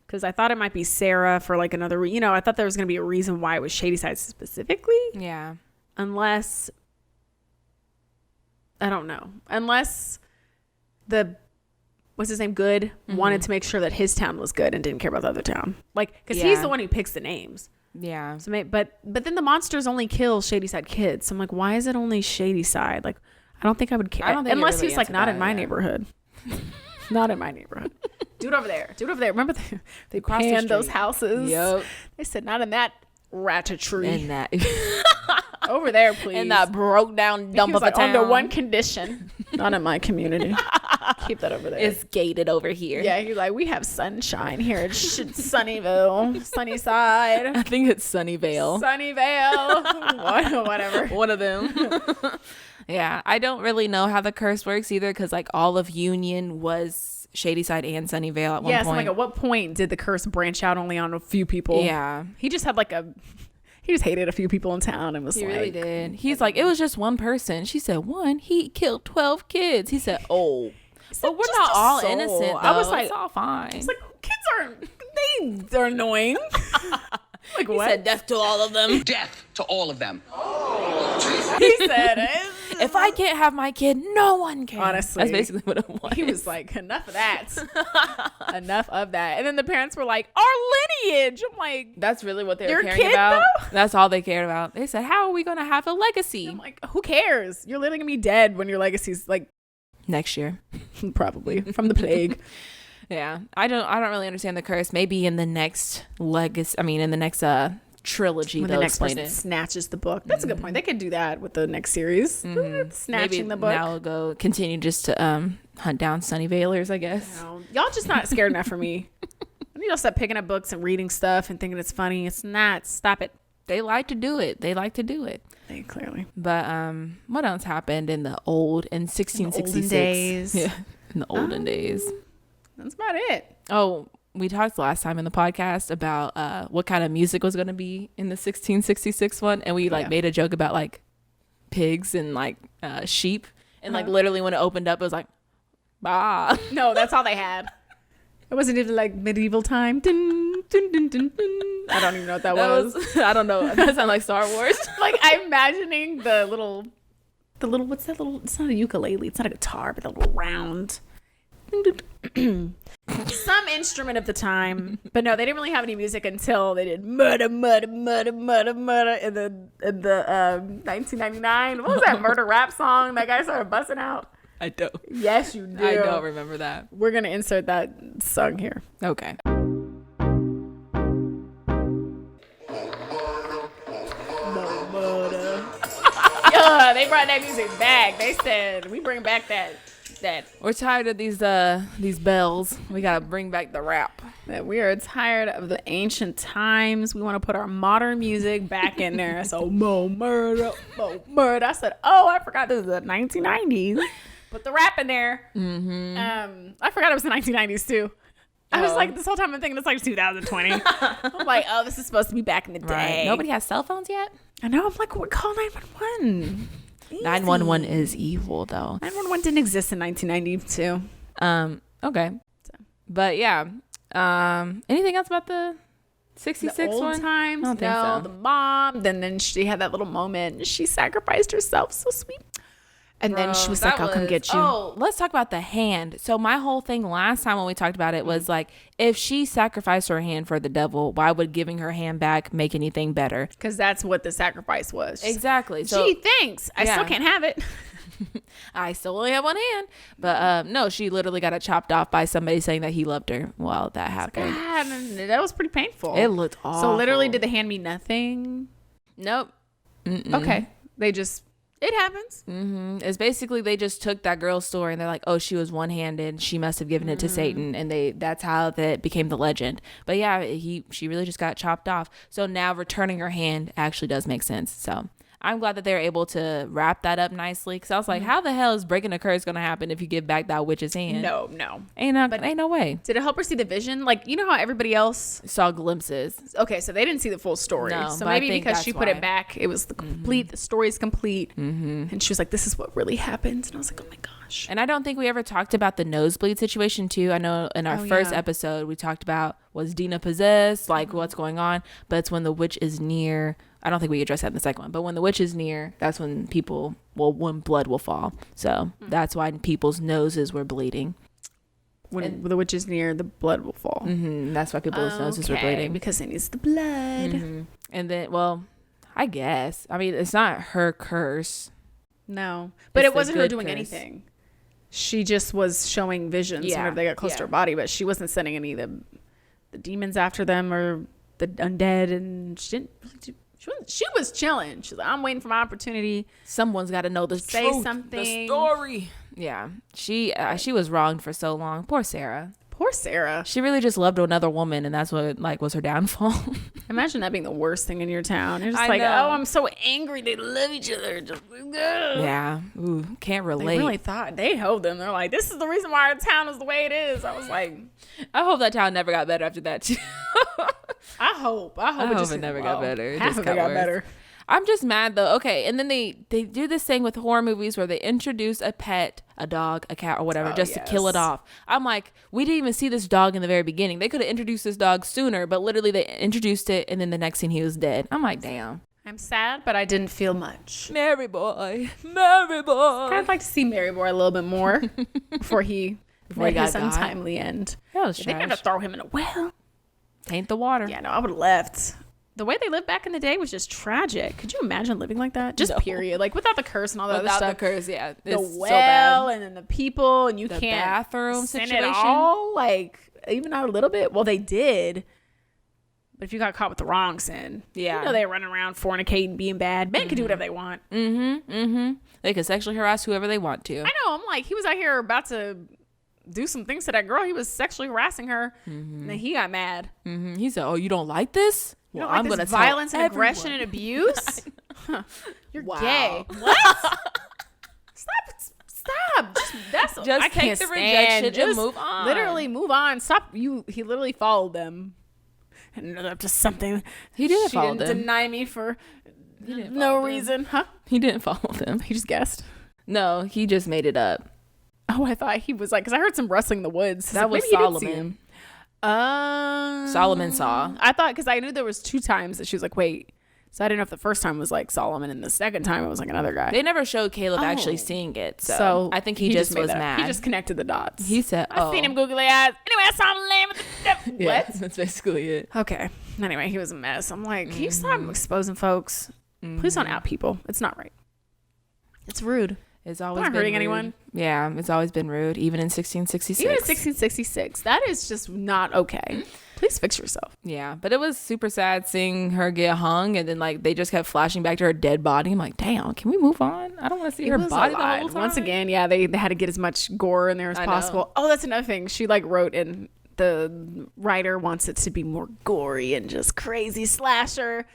Because I thought it might be Sara for like another. I thought there was going to be a reason why it was Shadyside specifically. Yeah. Unless I don't know. Unless what's his name? Good wanted to make sure that his town was good and didn't care about the other town. Like, because he's the one who picks the names. Yeah. So but then the monsters only kill Shadyside kids. So I'm like, why is it only Shadyside? Like, I don't think I would care. Unless he's like, not in my neighborhood. Not in my neighborhood. Do it over there. Do it over there. Remember they panned those houses? Yep. They said, not in that ratchetry. In that. Over there, please. In that broke down dump of a town. Under one condition. Not in my community. Keep that over there. It's gated over here. Yeah, he's like, we have sunshine here at Sunnyville. Sunnyside. I think it's Sunnyvale. Sunnyvale. Whatever. One of them. Yeah, I don't really know how the curse works either, because like all of Union was Shadyside and Sunnyvale at one point. Yeah, so like at what point did the curse branch out only on a few people? Yeah. He just had he just hated a few people in town and was he really did. He's like, it was just one person. She said, one, he killed 12 kids. He said, oh. But we're not all innocent, though. I was like, it's all fine. It's like, kids they're annoying. Like, he what? said death to all of them. Death to all of them. He said, if I can't have my kid, no one can. Honestly. That's basically what it was. He was like, enough of that. Enough of that. And then the parents were like, our lineage. I'm like, that's really what they were caring kid, about. Though? That's all they cared about. They said, how are we going to have a legacy? I'm like, who cares? You're literally going to be dead when your legacy's like next year. Probably from the plague. Yeah. I don't really understand the curse. Maybe in the next trilogy, when the next person snatches the book. That's a good point. They could do that with the next series. Snatching maybe the book. Now we'll go continue just to hunt down Sunnyvalers, I guess. No. Y'all just not scared enough for me. I need to stop picking up books and reading stuff and thinking it's funny. It's not. Stop it. They like to do it. They clearly. But what else happened in 1666? Olden days. Yeah, in the olden days. That's about it. Oh, we talked last time in the podcast about what kind of music was going to be in the 1666 one, and we made a joke about like pigs and like sheep, and like literally when it opened up, it was like, bah. No, that's all they had. It wasn't even like medieval time. Dun, dun, dun, dun, dun. I don't even know what that was. I don't know. That sounded like Star Wars. Like I'm imagining the little. What's that little? It's not a ukulele. It's not a guitar, but the little round. Some instrument of the time, but no, they didn't really have any music until they did murder in the 1999. What was that murder rap song that guy started busting out? I don't. Yes, you do. I don't remember that. We're gonna insert that song here. Okay. Yeah, they brought that music back. They said we bring back that. We're tired of these bells. We gotta bring back the rap. That we are tired of the ancient times. We want to put our modern music back in there. So mo murder. I said, oh, I forgot this is the 1990s. Put the rap in there. Mm-hmm. I forgot it was the 1990s too. I was like, this whole time I'm thinking it's like 2020. I'm like, oh, this is supposed to be back in the day. Right. Nobody has cell phones yet? I know. I'm like, call 911. Easy. 911 is evil though. 911 didn't exist in 1992. Okay. But yeah. Anything else about the 66 the old one? times? I don't think so. The mom. Then she had that little moment. She sacrificed herself. So sweet. And then she was like, I'll come get you. Oh, let's talk about the hand. So my whole thing last time when we talked about it was like, if she sacrificed her hand for the devil, why would giving her hand back make anything better? Because that's what the sacrifice was. Exactly. So, gee, thanks. I still can't have it. I still only have one hand. But no, she literally got it chopped off by somebody saying that he loved her. Well, that happened. God, that was pretty painful. It looked awful. So literally, did the hand mean nothing? Nope. Okay. They just... It happens. It's basically they just took that girl's story and they're like, oh, she was one-handed. She must have given it to Satan, and that's how that became the legend. But yeah, she really just got chopped off. So now returning her hand actually does make sense. So I'm glad that they're able to wrap that up nicely, because I was like, how the hell is breaking a curse going to happen if you give back that witch's hand? No. Ain't no way. Did it help her see the vision? Like, you know how everybody else saw glimpses. Okay, so they didn't see the full story. No, so but I maybe think because she that's put why. it back, it was the complete. The story's complete, and she was like, "This is what really happened." And I was like, "Oh my gosh!" And I don't think we ever talked about the nosebleed situation too. I know in our first yeah. episode we talked about, was Deena possessed, like what's going on, but it's when the witch is near. I don't think we addressed that in the second one, but when the witch is near, that's when when blood will fall. So that's why people's noses were bleeding. When the witch is near, the blood will fall. That's why people's noses were bleeding. Because it needs the blood. And then, well, I guess. I mean, it's not her curse. No, but It's it wasn't the her good doing curse. anything. She just was showing visions whenever they got close to her body, but she wasn't sending any of the demons after them or the undead, and she didn't. She was chilling. She's like, I'm waiting for my opportunity. Someone's got to know the Say truth, something. the story. Yeah, she was wronged for so long. Poor Sarah. Poor Sarah. She really just loved another woman, and that's what was her downfall. Imagine that being the worst thing in your town. You're just I like, know. oh, I'm so angry. They love each other. Just, Yeah. Ooh, can't relate. They really thought. They held them. They're like, this is the reason why our town is the way it is. I was like, I hope that town never got better after that too. I hope it never got better. It Half just of it got worse. better. I'm just mad though. Okay, and then they do this thing with horror movies where they introduce a pet, a dog, a cat, or whatever, just to kill it off. I'm like, we didn't even see this dog in the very beginning. They could have introduced this dog sooner, but literally they introduced it, and then the next scene he was dead. I'm like, damn. I'm sad, but I didn't feel much. Mary boy, Mary boy. I'd like to see Mary Boy a little bit more before he met got his got. untimely end. That was They had to trash. throw him in a well. Taint the water. Yeah, no, I would have left. The way they lived back in the day was just tragic. Could you imagine living like that? Just No. period. Like without the curse and all that Without other the stuff. curse, yeah. The It's so well bad. and then the people and you The can't bathroom sin situation. it all. Like even out a little bit. Well, they did. But if you got caught with the wrong sin, Yeah. you know they running around fornicating, being bad. Men can do whatever they want. They can sexually harass whoever they want to. I know. I'm like, he was out here about to do some things to that girl. He was sexually harassing her, and then he got mad. He said, "Oh, you don't like this? You Well, don't like I'm this gonna violence tell and aggression everyone." and abuse. Huh. You're Wow. gay. What? Stop. Just Just I take can't the stand. rejection and Just move on. Literally move on. Stop. He literally followed them. And up to something. He didn't She follow didn't them. deny me for didn't no follow them. reason. Huh? He didn't follow them. He just guessed. No, he just made it up. Oh, I thought he was like, because I heard some rustling in the woods. That was Maybe he did see Solomon. him. Solomon saw. I thought, because I knew there was 2 times that she was like, wait. So I didn't know if the first time was like Solomon and the second time it was like another guy. They never showed Caleb actually Oh. seeing it, so, So I think he just made was that up. mad. He just connected the dots. He said, I "Oh, seen him googly eyes. Anyway, I saw him laying with the devil. Yeah, What? that's basically it. Okay. Anyway, he was a mess. I'm like, can you stop exposing folks? Please don't out people. It's not right. It's rude. It's always Not been hurting rude. anyone. Yeah, it's always been rude, even in 1666. Even in 1666, that is just not okay. Please fix yourself. Yeah, but it was super sad seeing her get hung, and then like they just kept flashing back to her dead body. I'm like, damn, can we move on? I don't want to see her was body a the lot. whole time. Once again, yeah, they had to get as much gore in there as I know. possible. Oh, that's another thing. She like wrote in, the writer wants it to be more gory and just crazy slasher.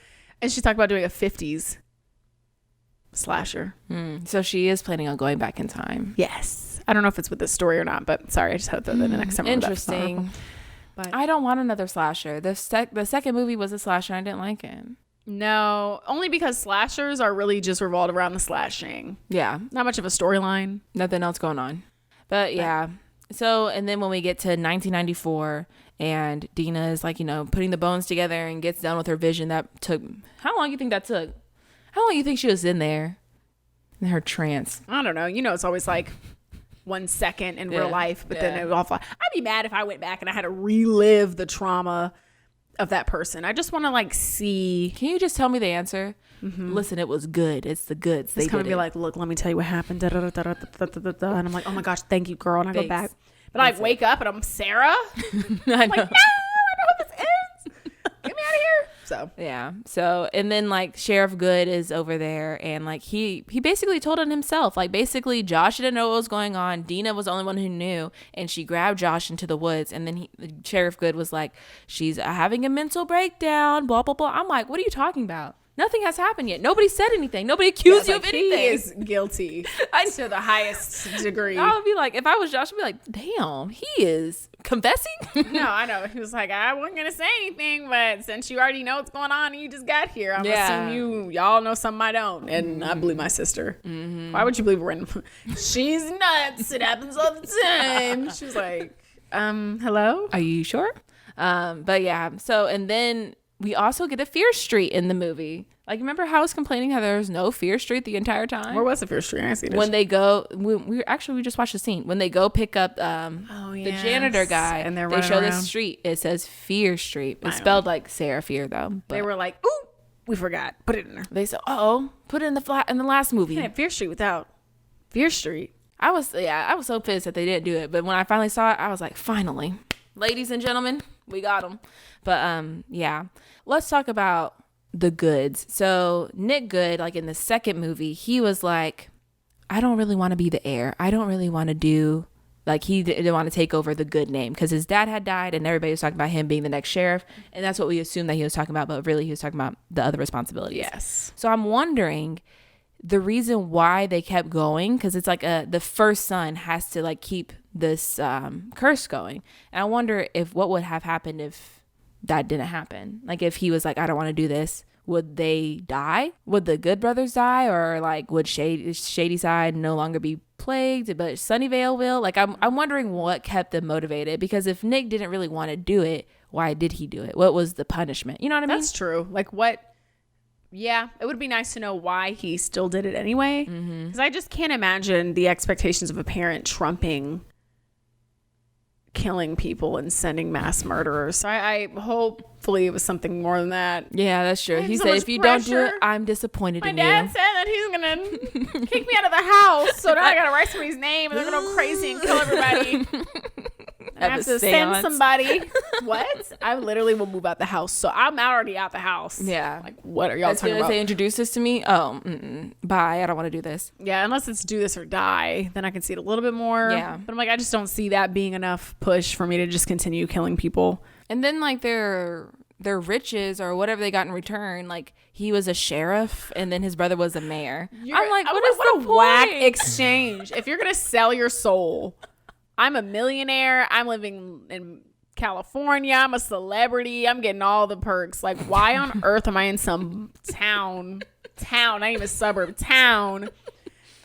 And she talked about doing a 50s slasher. So she is planning on going back in time. Yes. I don't know if it's with this story or not, but sorry, I just had to throw that in next time. Interesting. But I don't want another slasher. The second movie was a slasher. I didn't like it. no, only because slashers are really just revolved around the slashing. Yeah, Not much of a storyline. nothing else going on. But yeah. So, and then when we get to 1994 and Deena is like, putting the bones together and gets done with her vision, that took, how long do you think that took? How long do you think she was in there? In her trance. I don't know. You know, it's always like 1 second in real life, but then it would all fly. I'd be mad if I went back and I had to relive the trauma of that person. I just want to like see. Can you just tell me the answer? Listen, it was good. It's the goods. They kind of did be it. like, look, let me tell you what happened. Da, da, da, da, da, da, da, da. And I'm like, oh my gosh, thank you, girl. And I go back. But I like wake up and I'm Sarah. I'm like, no, I know how this ends. Get me out of here. So yeah. So and then like Sheriff Good is over there, and like he basically told on himself. Like basically Josh didn't know what was going on. Deena was the only one who knew, and she grabbed Josh into the woods. And then Sheriff Good was like, she's having a mental breakdown. Blah blah blah. I'm like, what are you talking about? Nothing has happened yet. Nobody said anything. Nobody accused you of anything. He is guilty to the highest degree. I would be like, if I was Josh, I'd be like, damn, he is confessing. No, I know. He was like, I wasn't gonna say anything, but since you already know what's going on and you just got here, I'm assuming y'all know something I don't. And I believe my sister. Why would you believe a random? She's nuts. It happens all the time. She was like, hello? Are you sure? But yeah. So and then we also get a Fear Street in the movie. Like, remember how I was complaining how there was no Fear Street the entire time? Where was the Fear Street? I see this. When they go, we just watched the scene. When they go pick up the janitor guy, and they show the street. It says Fear Street. It's spelled like Sara Fier, though. But they were like, ooh, we forgot. Put it in there. They said, put it in the last movie. Yeah, Fear Street without Fear Street. I was so pissed that they didn't do it. But when I finally saw it, I was like, finally. Ladies and gentlemen, we got them. But yeah. Let's talk about the goods. So Nick Good, like in the second movie, he was like, I don't really want to be the heir. I don't really want to do, like, he didn't want to take over the Good name because his dad had died and everybody was talking about him being the next sheriff. And that's what we assumed that he was talking about, but really he was talking about the other responsibilities. Yes. So I'm wondering the reason why they kept going, because it's like the first son has to like keep this curse going. And I wonder if what would have happened if that didn't happen. Like if he was like, I don't want to do this, would they die? Would the Good brothers die? Or like would Shady Side no longer be plagued, but Sunnyvale will? Like I'm wondering what kept them motivated, because if Nick didn't really want to do it, why did he do it? What was the punishment? You know what I mean? That's true. Like what? Yeah, it would be nice to know why he still did it anyway. Because I just can't imagine the expectations of a parent trumping killing people and sending mass murderers. So I hopefully it was something more than that. Yeah, that's true. He said, if you don't do it, I'm disappointed in you. My dad said that he's gonna kick me out of the house, so now I gotta write somebody's name and they're gonna go crazy and kill everybody. I have to send somebody. What? I literally will move out the house. So I'm already out the house. Yeah. Like, what are y'all talking about? They introduce this to me. Oh, bye. I don't want to do this. Yeah, unless it's do this or die, then I can see it a little bit more. Yeah. But I'm like, I just don't see that being enough push for me to just continue killing people. And then like their riches or whatever they got in return, like he was a sheriff and then his brother was a mayor. I'm like, what a whack exchange. If you're gonna sell your soul, I'm a millionaire, I'm living in California, I'm a celebrity, I'm getting all the perks. Like, why on earth am I in some town, not even a suburb, town?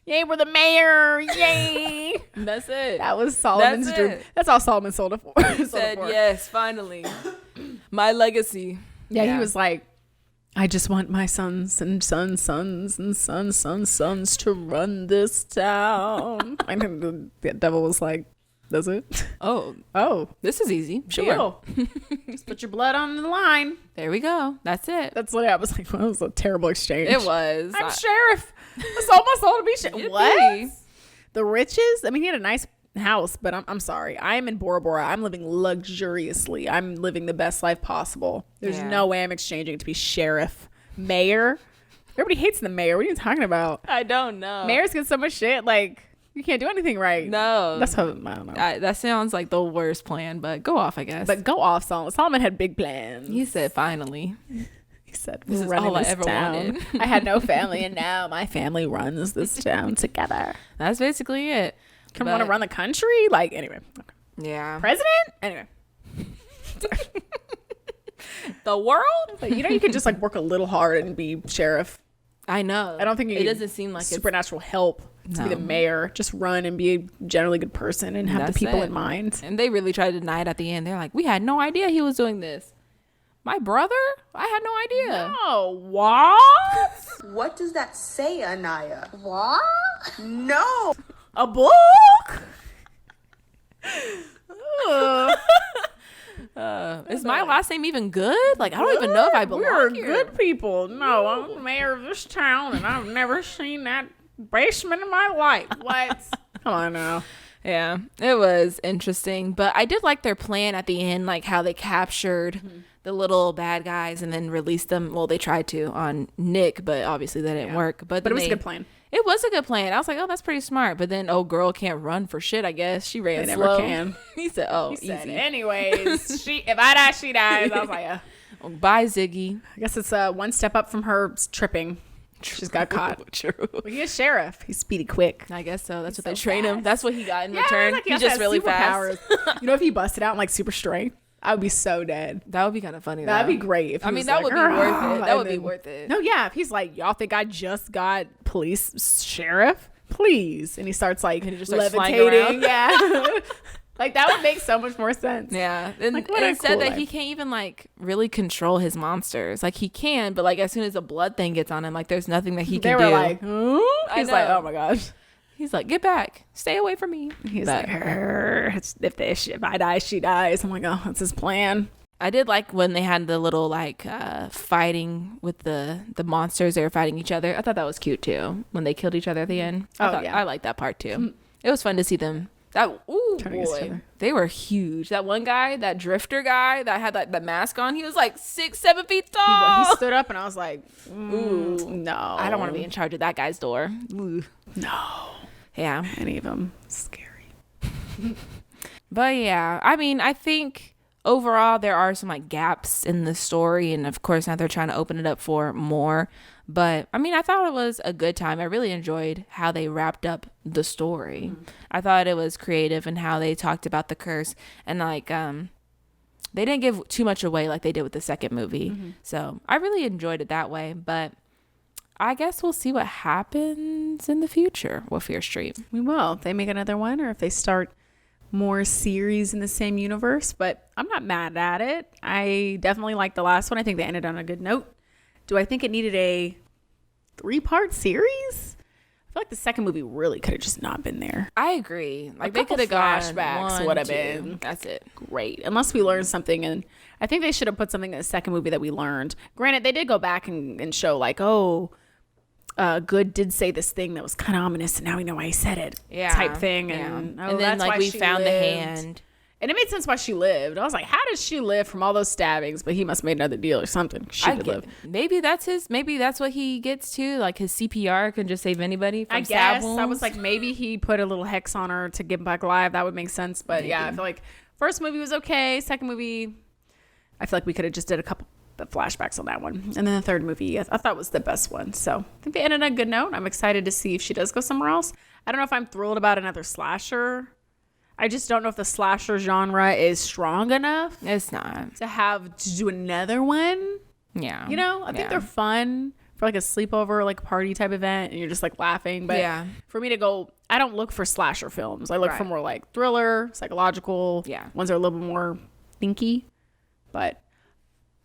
Yay, we're the mayor. Yay. That's it. That was Solomon's dream. That's all Solomon sold it for. He said, yes, finally. My legacy. Yeah, he was like, I just want my sons and sons' sons and sons' sons' sons to run this town. I think the devil was like, does it? Oh, this is easy. Sure. Just put your blood on the line. There we go. That's it. That's what I was like. Well, that was a terrible exchange. It was. I'm sheriff. I sold my soul to be sheriff. What? The riches? I mean, he had a nice house, but I'm sorry. I am in Bora Bora. I'm living luxuriously. I'm living the best life possible. There's no way I'm exchanging to be sheriff. Mayor? Everybody hates the mayor. What are you talking about? I don't know. Mayors get so much shit. Like, you can't do anything right. No. That's how, I don't know. That sounds like the worst plan, but go off, I guess. But go off, Solomon. Solomon had big plans. He said, finally. He said, this is all I ever wanted. I had no family, and now my family runs this town together. That's basically it. Come want to run the country? Like, anyway. Okay. Yeah. President? Anyway. The world? Like, you could just like work a little hard and be sheriff. I know. I don't think it doesn't seem like supernatural help to be the mayor. Just run and be a generally good person and have the people in mind. And they really tried to deny it at the end. They're like, we had no idea he was doing this. My brother? I had no idea. Oh, what? What does that say, Anaya? What? No. A book? Ugh. Is my last name even good? Like, I don't even know if I belong We're here. good people. No, I'm the mayor of this town, and I've never seen that basement in my life. What? Come on now. Yeah, it was interesting. But I did like their plan at the end, like how they captured the little bad guys and then released them. Well, they tried to on Nick, but obviously that didn't work. But it was a good plan. It was a good plan. I was like, oh, that's pretty smart. But then, girl can't run for shit, I guess. She ran They slow. never can. He said, oh, He said, easy. anyways, if I die, she dies. I was like, Bye, Ziggy. I guess it's one step up from her tripping. She's got caught. True. But he's a sheriff. He's speedy quick. I guess so. That's what so they train him. fast. That's what he got in return. Like, He's just really fast. You know, if he busted out in like super strength, I would be so dead. That would be kind of funny. That'd though. be great. If he I mean, was that like, would be worth it. That and would be then- worth it. No, yeah. If he's like, y'all think I just got police sheriff? Please. And he starts like he just starts flying levitating. around. Yeah. Like that would make so much more sense. Yeah, and Like, what a it said cool that life. he can't even like really control his monsters. Like he can, but like as soon as a blood thing gets on him, like there's nothing that he They can were do. like, he's like, know. oh my gosh. He's like, get back, stay away from me. He's But like, if I die, she dies. I'm like, oh, that's his plan. I did like when they had the little like fighting with the monsters. They were fighting each other. I thought that was cute too when they killed each other at the end. I liked that part too. It was fun to see them. Turning against each Boy, other. they were huge. That one guy, that drifter guy that had like the mask on, he was like 6-7 feet tall. He stood up and I was like, ooh, no. I don't want to be in charge of that guy's door. Ooh. No. Yeah. Any of them. Scary. But yeah, I mean, I think overall there are some like gaps in the story, and of course now they're trying to open it up for more. But I mean, I thought it was a good time. I really enjoyed how they wrapped up the story. I thought it was creative in how they talked about the curse, and like they didn't give too much away like they did with the second movie. So I really enjoyed it that way. But I guess we'll see what happens in the future with Fear Street. We will. If they make another one or if they start more series in the same universe. But I'm not mad at it. I definitely liked the last one. I think they ended on a good note. Do I think it needed a 3-part series? I feel like the second movie really could have just not been there. I agree. Like they couple could have gone flashbacks 1, would have 2. been That's it. great. Unless we learned something. And I think they should have put something in the second movie that we learned. Granted, they did go back and show like, Good did say this thing that was kind of ominous, and now we know why he said it. Yeah, type thing. yeah. And, And then that's like why we she found the lived. hand. And it made sense why she lived. I was like, how did she live from all those stabbings? But he must have made another deal or something. She I could get live. it. Maybe that's what he gets to. Like his CPR can just save anybody from I stab guess wounds. I was like, maybe he put a little hex on her to get back alive. That would make sense. But yeah, I feel like first movie was okay. Second movie, I feel like we could have just did a couple of flashbacks on that one. And then the third movie, I thought was the best one. So I think they ended on a good note. I'm excited to see if she does go somewhere else. I don't know if I'm thrilled about another slasher. I just don't know if the slasher genre is strong enough It's not. to do another one. Yeah. You know, I think they're fun for like a sleepover, like party type event, and you're just like laughing. But Yeah. for me to go, I don't look for slasher films. I look for Right. more like thriller, psychological. Yeah. Ones that are a little bit more thinky. But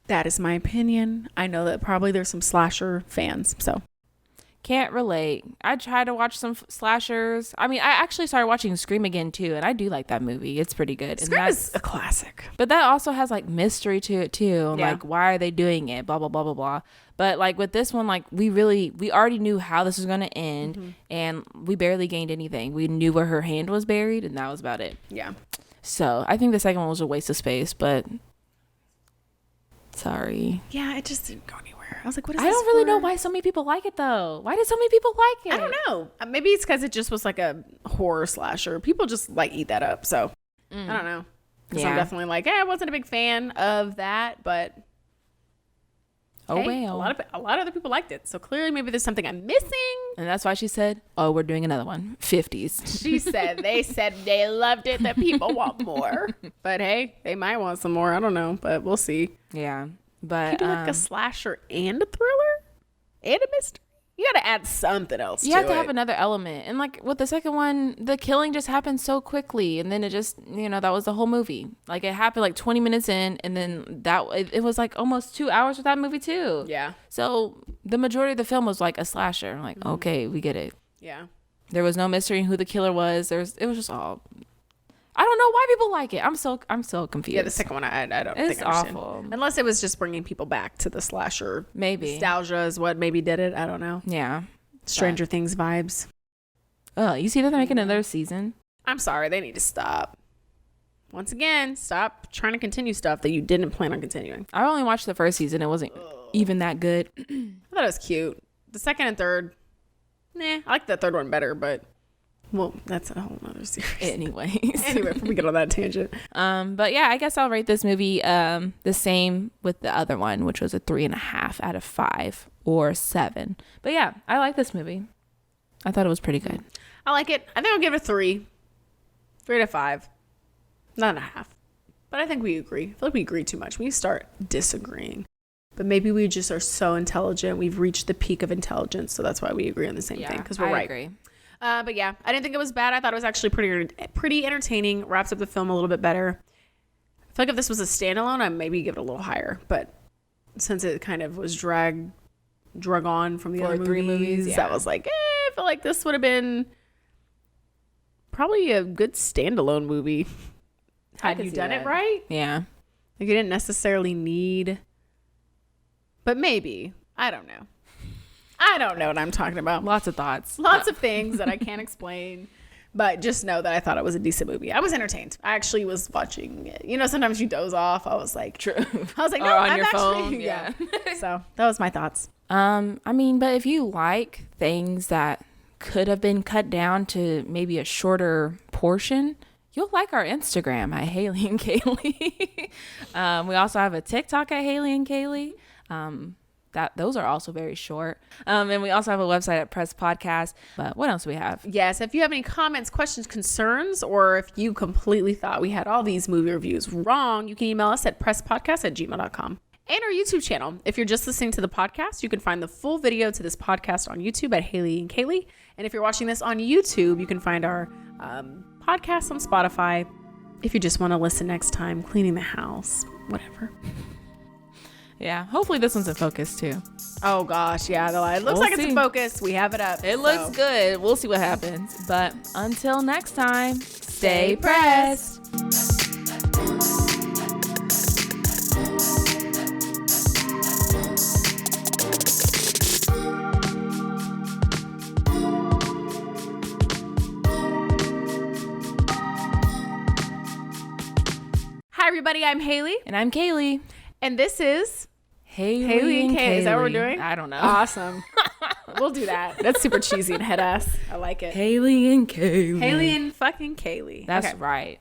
that is my opinion. I know that probably there's some slasher fans. So Can't relate. I tried to watch some slashers. I mean, I actually started watching Scream again too, and I do like that movie. It's pretty good. And Scream is a classic. But that also has like mystery to it too. Yeah. Like, why are they doing it? Blah blah blah blah blah. But like with this one, like we already knew how this was gonna end, and we barely gained anything. We knew where her hand was buried, and that was about it. Yeah. So I think the second one was a waste of space. But sorry, Yeah, it just didn't go anywhere. I was like, what is I this don't really for? know why so many people like it though. Why did so many people like it? I don't know. Maybe it's because it just was like a horror slasher. People just like eat that up. So I don't know. Because I'm Yeah. definitely like, I wasn't a big fan of that, but Oh hey, well. a lot of other people liked it. So clearly, maybe there's something I'm missing. And that's why she said, "Oh, we're doing another one, 50s." She said they loved it. That people want more. But hey, they might want some more. I don't know, but we'll see. Yeah, but You do like a slasher and a thriller and a mystery. You gotta add something else. You have to have another element. And like with the second one, the killing just happened so quickly, and then it just, that was the whole movie. Like it happened like 20 minutes in, and then it was like almost 2 hours with that movie too. Yeah. So the majority of the film was like a slasher. Like, okay, we get it. Yeah. There was no mystery in who the killer was. It was just all. I don't know why people like it. I'm so confused. Yeah, the second one I don't It's think I understand. awful. Unless it was just bringing people back to the slasher. Maybe Nostalgia is what maybe did it. I don't know. Yeah. Stranger Things vibes. Oh, you see that they're making another season? I'm sorry, they need to stop. Once again, stop trying to continue stuff that you didn't plan on continuing. I only watched the first season. It wasn't even that good. I thought it was cute. The second and third, I like the third one better, but well, that's a whole nother series. Anyways. Anyway, before we get on that tangent. But yeah, I guess I'll rate this movie the same with the other one, which was a 3.5 out of 5 or 7. But yeah, I like this movie. I thought it was pretty good. I like it. I think I'll give it a 3. 3 to 5. Not a half. But I think we agree. I feel like we agree too much. We start disagreeing. But maybe we just are so intelligent. We've reached the peak of intelligence. So that's why we agree on the same thing. Because we're right. Agree. But yeah, I didn't think it was bad. I thought it was actually pretty entertaining. Wraps up the film a little bit better. I feel like if this was a standalone, I'd maybe give it a little higher. But since it kind of was drug on from the other 3 movies, I was like, I feel like this would have been probably a good standalone movie. Had you done it right? Yeah. Like you didn't necessarily need, but maybe. I don't know. I don't know what I'm talking about. Lots of thoughts. Lots of things that I can't explain. But just know that I thought it was a decent movie. I was entertained. I actually was watching it. Sometimes you doze off. I was like, true. I was like, no, or on I'm your actually, phone. Yeah. So that was my thoughts. I mean, but if you like things that could have been cut down to maybe a shorter portion, you'll like our Instagram at Hayley and Kayli. We also have a TikTok at Hayley and Kayli. Those are also very short. And we also have a website at Press Podcast. But what else do we have? Yes, if you have any comments, questions, concerns, or if you completely thought we had all these movie reviews wrong, you can email us at presspodcast@gmail.com. And our YouTube channel. If you're just listening to the podcast, you can find the full video to this podcast on YouTube at Hayley and Kayli. And if you're watching this on YouTube, you can find our podcast on Spotify. If you just want to listen next time, cleaning the house, whatever. Yeah, hopefully this one's in focus too. Oh gosh, yeah, it looks like it's in focus. We have it up. It looks good. We'll see what happens. But until next time, stay pressed. Hi everybody, I'm Hayley. And I'm Kayli. And this is Hayley and Kayli. Is that what we're doing? I don't know. Awesome. We'll do that. That's super cheesy and head ass. I like it. Hayley and Kayli. Hayley and fucking Kayli. That's right.